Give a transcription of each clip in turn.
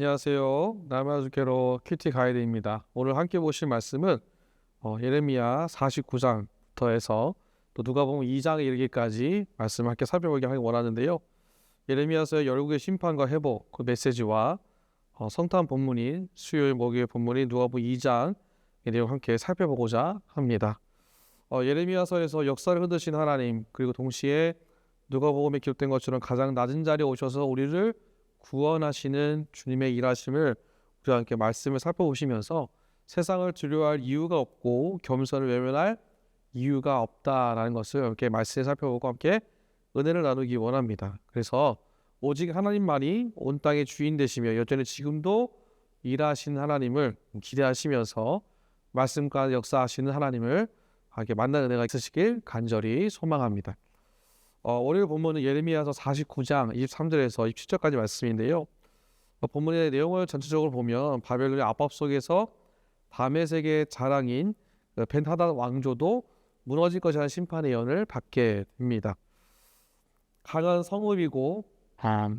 안녕하세요. 남아주캐로 큐티 가이드입니다. 오늘 함께 보실 말씀은 예레미야 49장부터 해서 또 누가복음 2장에 이르기까지 말씀을 함께 살펴보기 원하는데요. 예레미야서의 열국의 심판과 회복 그 메시지와 성탄 본문인 수요일 목요일 본문인 누가복음 2장의 내용 함께 살펴보고자 합니다. 예레미야서에서 역사를 흔드신 하나님, 그리고 동시에 누가복음에 기록된 것처럼 가장 낮은 자리에 오셔서 우리를 구원하시는 주님의 일하심을 우리와 함께 말씀을 살펴보시면서 세상을 두려워할 이유가 없고 겸손을 외면할 이유가 없다라는 것을 이렇게 말씀을 살펴보고 함께 은혜를 나누기 원합니다. 그래서 오직 하나님만이 온 땅의 주인 되시며 여전히 지금도 일하시는 하나님을 기대하시면서 말씀과 역사하시는 하나님을 함께 만나는 은혜가 있으시길 간절히 소망합니다. 월요일 본문은 예레미야서 49장 23절에서 27절까지 말씀인데요. 본문의 내용을 전체적으로 보면 바벨론의 압박 속에서 다메섹의 자랑인 벤하닷 왕조도 무너질 것이라는 심판의 예언을 받게 됩니다. 강한 성읍이고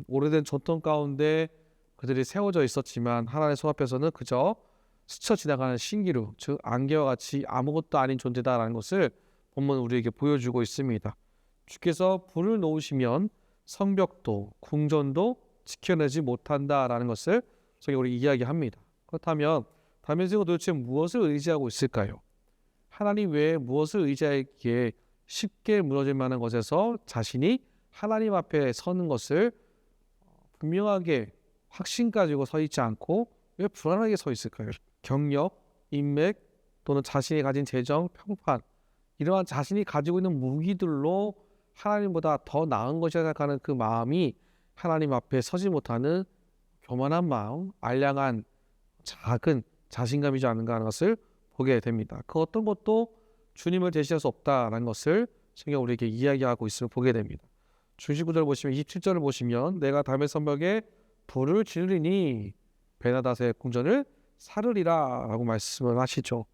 오래된 전통 가운데 그들이 세워져 있었지만 하나님의 손 앞에서는 그저 스쳐 지나가는 신기루, 즉 안개와 같이 아무것도 아닌 존재다라는 것을 본문은 우리에게 보여주고 있습니다. 주께서 불을 놓으시면 성벽도 궁전도 지켜내지 못한다라는 것을 우리 이야기합니다. 그렇다면 다메섹은 도대체 무엇을 의지하고 있을까요? 하나님 외에 무엇을 의지하기에 쉽게 무너질 만한 것에서 자신이 하나님 앞에 서는 것을 분명하게 확신 가지고 서 있지 않고 왜 불안하게 서 있을까요? 경력, 인맥 또는 자신이 가진 재정, 평판, 이러한 자신이 가지고 있는 무기들로 하나님보다 더 나은 것이라 생각하는 그 마음이 하나님 앞에 서지 못하는 교만한 마음, 알량한 작은 자신감이지 않은가 하는 것을 보게 됩니다. 그 어떤 것도 주님을 대신할 수 없다라는 것을 성경 우리에게 이야기하고 있음을 보게 됩니다. 주시구절 보시면 27절을 보시면 내가 다메섹 성벽에 불을 지르리니 베나닷의 궁전을 사르리라 라고 말씀을 하시죠.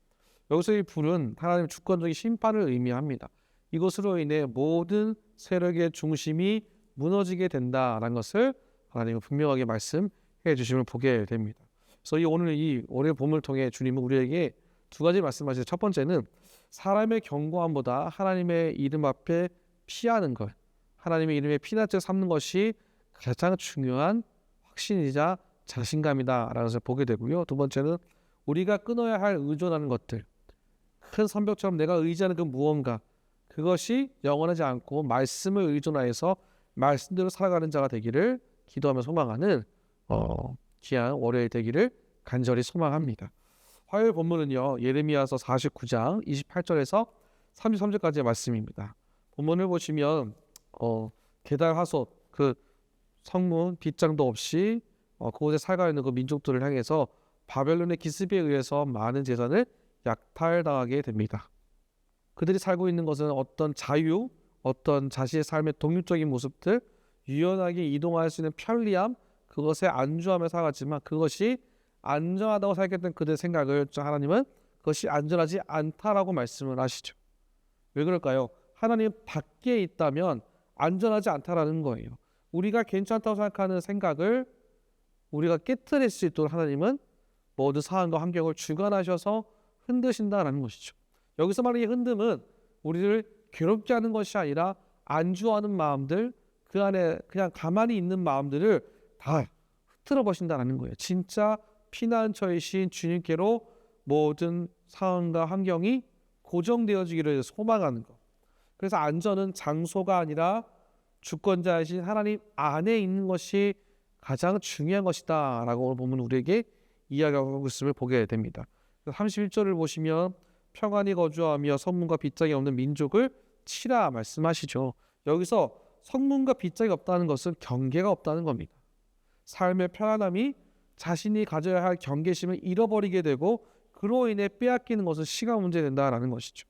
여기서 이 불은 하나님의 주권적인 심판을 의미합니다. 이것으로 인해 모든 세력의 중심이 무너지게 된다라는 것을 하나님은 분명하게 말씀해 주심을 보게 됩니다. 그래서 오늘 본문을 통해 주님은 우리에게 두 가지 말씀하시죠. 첫 번째는 사람의 견고함보다 하나님의 이름 앞에 피하는 것, 하나님의 이름에 피난처 삼는 것이 가장 중요한 확신이자 자신감이다라는 것을 보게 되고요. 두 번째는 우리가 끊어야 할 의존하는 것들, 큰 성벽처럼 내가 의지하는 그 무언가, 그것이 영원하지 않고 말씀을 의존하여서 말씀대로 살아가는 자가 되기를 기도하며 소망하는 귀한 월요일 되기를 간절히 소망합니다. 화요일 본문은요, 예레미야서 49장 28절에서 33절까지의 말씀입니다. 본문을 보시면 게달 하솥 그 성문 빗장도 없이 그곳에 살고 있는 그 민족들을 향해서 바벨론의 기습에 의해서 많은 재산을 약탈당하게 됩니다. 그들이 살고 있는 것은 어떤 자유, 어떤 자신의 삶의 독립적인 모습들, 유연하게 이동할 수 있는 편리함, 그것에 안주하며 살았지만 그것이 안전하다고 생각했던 그들의 생각을 하나님은 그것이 안전하지 않다라고 말씀을 하시죠. 왜 그럴까요? 하나님 밖에 있다면 안전하지 않다라는 거예요. 우리가 괜찮다고 생각하는 생각을 우리가 깨뜨릴 수 있도록 하나님은 모든 상황과 환경을 주관하셔서 흔드신다라는 것이죠. 여기서 말하는 흔듦은 우리를 괴롭게 하는 것이 아니라 안주하는 마음들, 그 안에 그냥 가만히 있는 마음들을 다 흐트러 버신다는 거예요. 진짜 피난처이신 주님께로 모든 상황과 환경이 고정되어지기를 소망하는 것. 그래서 안전은 장소가 아니라 주권자이신 하나님 안에 있는 것이 가장 중요한 것이다 라고 오늘 보면 우리에게 이야기하고 있음을 보게 됩니다. 31절을 보시면 평안히 거주하며 성문과 빗장이 없는 민족을 치라 말씀하시죠. 여기서 성문과 빗장이 없다는 것은 경계가 없다는 겁니다. 삶의 평안함이 자신이 가져야 할 경계심을 잃어버리게 되고 그로 인해 빼앗기는 것은 시간 문제 된다라는 것이죠.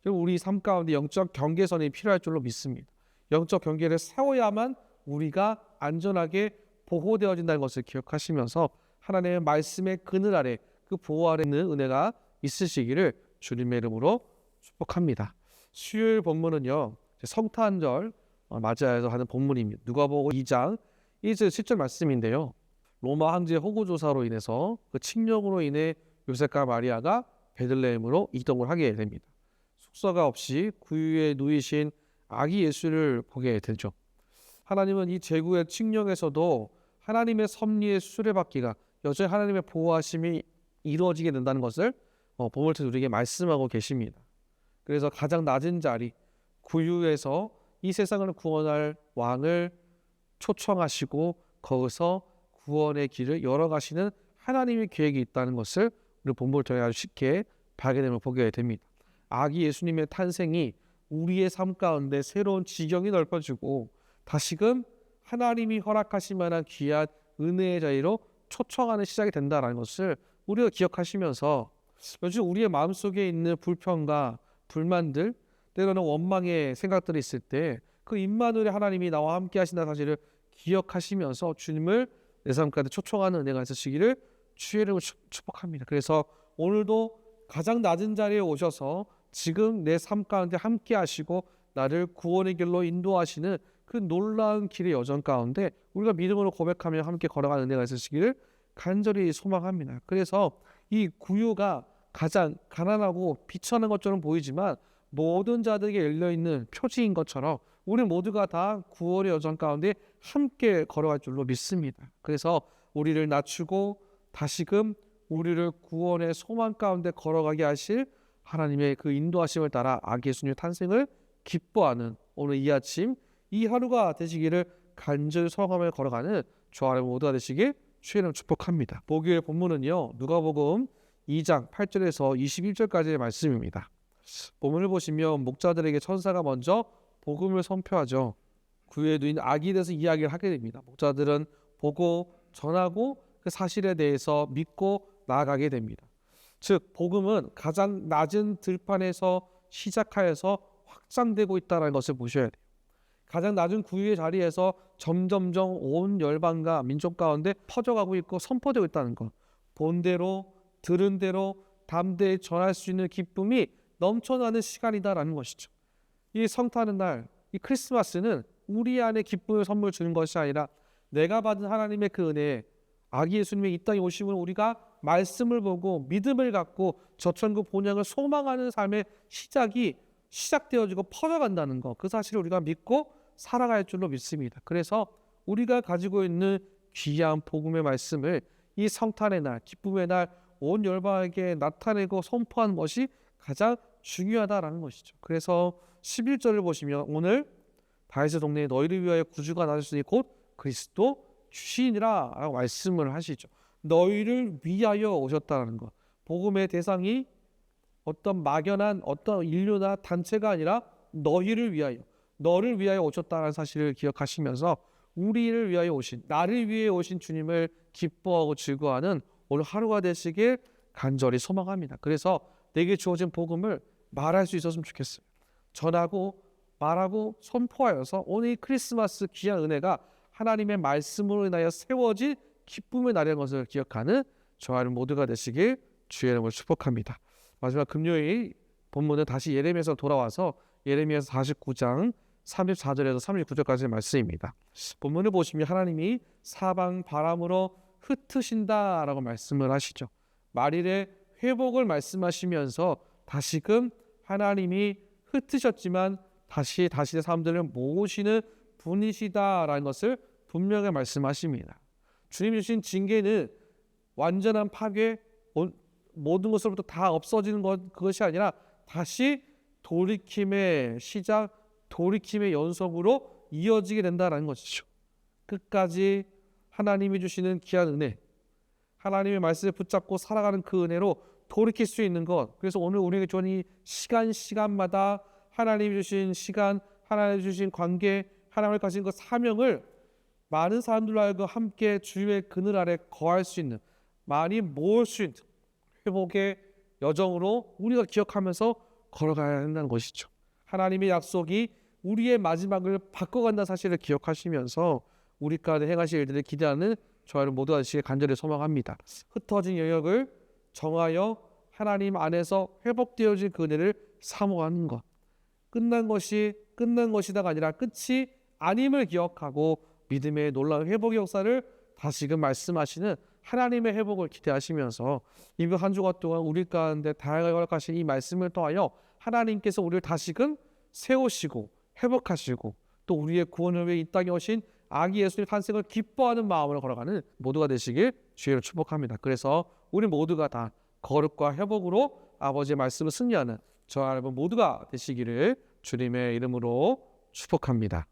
그리고 우리 삶 가운데 영적 경계선이 필요할 줄로 믿습니다. 영적 경계를 세워야만 우리가 안전하게 보호되어진다는 것을 기억하시면서 하나님의 말씀의 그늘 아래 그 보호 아래 있는 은혜가 있으시기를 주님의 이름으로 축복합니다. 수요일 본문은요, 성탄절 맞이해서 하는 본문입니다. 누가복음 2장 1절 7절 말씀인데요. 로마 황제의 호구 조사로 인해서 그 칙령으로 인해 요셉과 마리아가 베들레헴으로 이동을 하게 됩니다. 숙소가 없이 구유에 누이신 아기 예수를 보게 되죠. 하나님은 이 제국의 칙령에서도 하나님의 섭리의 수레바퀴가 여전히 하나님의 보호하심이 이루어지게 된다는 것을 본문을 통해서 우리에게 말씀하고 계십니다. 그래서 가장 낮은 자리 구유에서 이 세상을 구원할 왕을 초청하시고 거기서 구원의 길을 열어가시는 하나님의 계획이 있다는 것을 우리 본문을 통해 아주 쉽게 발견을 보게 됩니다. 아기 예수님의 탄생이 우리의 삶 가운데 새로운 지경이 넓어지고 다시금 하나님이 허락하실 만한 귀한 은혜의 자리로 초청하는 시작이 된다는 것을 우리가 기억하시면서 요즘 우리의 마음속에 있는 불평과 불만들, 때로는 원망의 생각들이 있을 때 그 임마누엘의 하나님이 나와 함께 하신다는 사실을 기억하시면서 주님을 내 삶 가운데 초청하는 은혜가 있으시기를 주의 이름으로 축복합니다. 그래서 오늘도 가장 낮은 자리에 오셔서 지금 내 삶 가운데 함께 하시고 나를 구원의 길로 인도하시는 그 놀라운 길의 여정 가운데 우리가 믿음으로 고백하며 함께 걸어가는 은혜가 있으시기를 간절히 소망합니다. 그래서 이 구유가 가장 가난하고 비천한 것처럼 보이지만 모든 자들에게 열려있는 표지인 것처럼 우리 모두가 다 구원의 여정 가운데 함께 걸어갈 줄로 믿습니다. 그래서 우리를 낮추고 다시금 우리를 구원의 소망 가운데 걸어가게 하실 하나님의 그 인도하심을 따라 아기 예수님의 탄생을 기뻐하는 오늘 이 아침 이 하루가 되시기를 간절히 소망하며 걸어가는 저와 여러분 모두가 되시길 주의 이름으로 축복합니다. 목요일 본문은요 누가복음 2장 8절에서 21절까지의 말씀입니다. 본문을 보시면 목자들에게 천사가 먼저 복음을 선포하죠. 구유에 누인 아기에 대해서 이야기를 하게 됩니다. 목자들은 보고 전하고 그 사실에 대해서 믿고 나아가게 됩니다. 즉 복음은 가장 낮은 들판에서 시작하여서 확장되고 있다는 것을 보셔야 돼요. 가장 낮은 구유의 자리에서 점점점 온 열방과 민족 가운데 퍼져가고 있고 선포되고 있다는 것. 본 대로 들은 대로 담대히 전할 수 있는 기쁨이 넘쳐나는 시간이다라는 것이죠. 이 성탄의 날, 이 크리스마스는 우리 안에 기쁨을 선물 주는 것이 아니라 내가 받은 하나님의 그 은혜에 아기 예수님의 이 땅에 오심을 우리가 말씀을 보고 믿음을 갖고 저천국 본향을 소망하는 삶의 시작이 시작되어지고 퍼져간다는 것, 그 사실을 우리가 믿고 살아갈 줄로 믿습니다. 그래서 우리가 가지고 있는 귀한 복음의 말씀을 이 성탄의 날, 기쁨의 날 온 열방에게 나타내고 선포하는 것이 가장 중요하다라는 것이죠. 그래서 11절을 보시면 오늘 다윗의 동네에 너희를 위하여 구주가 나셨으니 곧 그리스도 주시니라 라고 말씀을 하시죠. 너희를 위하여 오셨다는 것. 복음의 대상이 어떤 막연한 어떤 인류나 단체가 아니라 너희를 위하여, 너를 위하여 오셨다는 사실을 기억하시면서 우리를 위하여 오신, 나를 위해 오신 주님을 기뻐하고 즐거워하는 오늘 하루가 되시길 간절히 소망합니다. 그래서 내게 주어진 복음을 말할 수 있었으면 좋겠어요. 전하고 말하고 선포하여서 오늘 이 크리스마스 귀한 은혜가 하나님의 말씀으로 인하여 세워진 기쁨의 날인 것을 기억하는 저와 여러분 모두가 되시길 주의 이름으로 축복합니다. 마지막 금요일 본문은 다시 예레미야에서 돌아와서 예레미야서 49장 34절에서 39절까지의 말씀입니다. 본문을 보시면 하나님이 사방 바람으로 흩으신다라고 말씀을 하시죠. 말일의 회복을 말씀하시면서 다시금 하나님이 흩으셨지만 다시 내 사람들을 모으시는 분이시다라는 것을 분명히 말씀하십니다. 주님이 주신 징계는 완전한 파괴, 모든 것으로부터 다 없어지는 것, 그것이 아니라 다시 돌이킴의 시작, 돌이킴의 연속으로 이어지게 된다는 것이죠. 끝까지 하나님이 주시는 귀한 은혜, 하나님의 말씀을 붙잡고 살아가는 그 은혜로 돌이킬 수 있는 것. 그래서 오늘 우리에게 주는 이 시간마다 하나님이 주신 시간, 하나님이 주신 관계, 하나님을 가진 그 사명을 많은 사람들로 하여금 함께 주의 그늘 아래 거할 수 있는, 많이 모을 수 있는 회복의 여정으로 우리가 기억하면서 걸어가야 한다는 것이죠. 하나님의 약속이 우리의 마지막을 바꿔간다는 사실을 기억하시면서 우리 가운데 행하실 일들을 기대하는 저희를 모두 하시길 간절히 소망합니다. 흩어진 영역을 정하여 하나님 안에서 회복되어진 그 은혜를 사모하는 것. 끝난 것이다가 아니라 끝이 아님을 기억하고 믿음의 놀라운 회복의 역사를 다시금 말씀하시는 하나님의 회복을 기대하시면서 이번 한 주간 동안 우리 가운데 다양하게 허락하신 이 말씀을 통하여 하나님께서 우리를 다시금 세우시고 회복하시고 또 우리의 구원을 위해 이 땅에 오신 아기 예수의 탄생을 기뻐하는 마음으로 걸어가는 모두가 되시길 주의로 축복합니다. 그래서 우리 모두가 다 거룩과 회복으로 아버지의 말씀을 승리하는 저와 여러분 모두가 되시기를 주님의 이름으로 축복합니다.